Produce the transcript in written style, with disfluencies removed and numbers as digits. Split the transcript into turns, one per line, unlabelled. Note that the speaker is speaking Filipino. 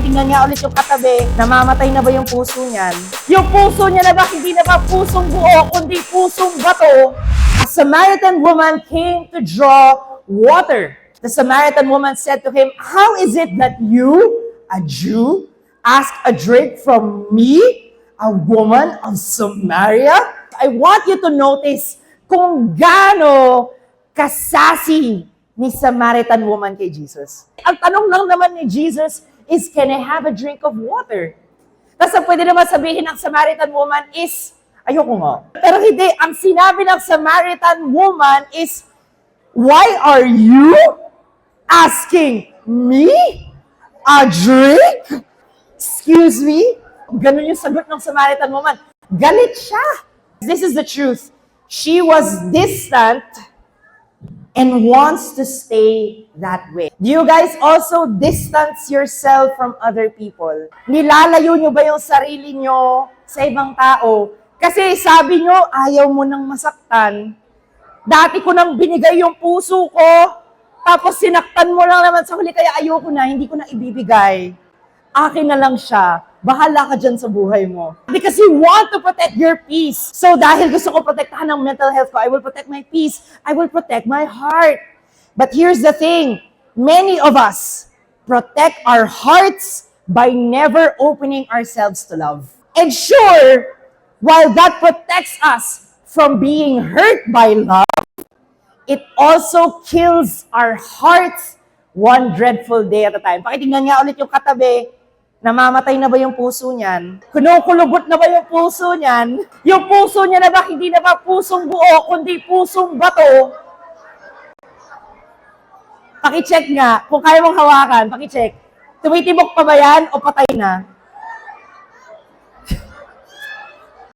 Pakitingnan nga ulit yung katabi. Namamatay na ba yung puso niyan? Yung puso niya na ba hindi na ba pusong buo, kundi pusong bato? A Samaritan woman came to draw water. The Samaritan woman said to him, "How is it that you, a Jew, ask a drink from me, a woman of Samaria?" I want you to notice kung gaano kasasi ni Samaritan woman kay Jesus. Ang tanong lang naman ni Jesus is, can I have a drink of water? Tapos ang pwede naman sabihin ng Samaritan woman is, ayoko nga. Pero hindi, ang sinabi ng Samaritan woman is, why are you asking me a drink? Excuse me? Ganun yung sagot ng Samaritan woman. Galit siya. This is the truth. She was distant and wants to stay that way. Do you guys also distance yourself from other people? Nilalayo nyo ba yung sarili nyo sa ibang tao? Kasi sabi nyo, ayaw mo nang masaktan. Dati ko nang binigay yung puso ko, tapos sinaktan mo lang naman sa huli, kaya ayoko na, hindi ko na ibibigay. Akin na lang siya. Bahala ka dyan sa buhay mo. Because you want to protect your peace. So dahil gusto ko protektahan ang mental health ko, I will protect my peace. I will protect my heart. But here's the thing. Many of us protect our hearts by never opening ourselves to love. And sure, while that protects us from being hurt by love, it also kills our hearts one dreadful day at a time. Pakitingnan nga ulit yung katabi. Namamatay na ba yung puso niyan? Kumukulubot na ba yung puso niyan? Yung puso niya na ba hindi na ba pusong buo, kundi pusong bato? Pakicheck nga. Kung kaya mong hawakan, pakicheck. Tumitibok pa ba yan o patay na?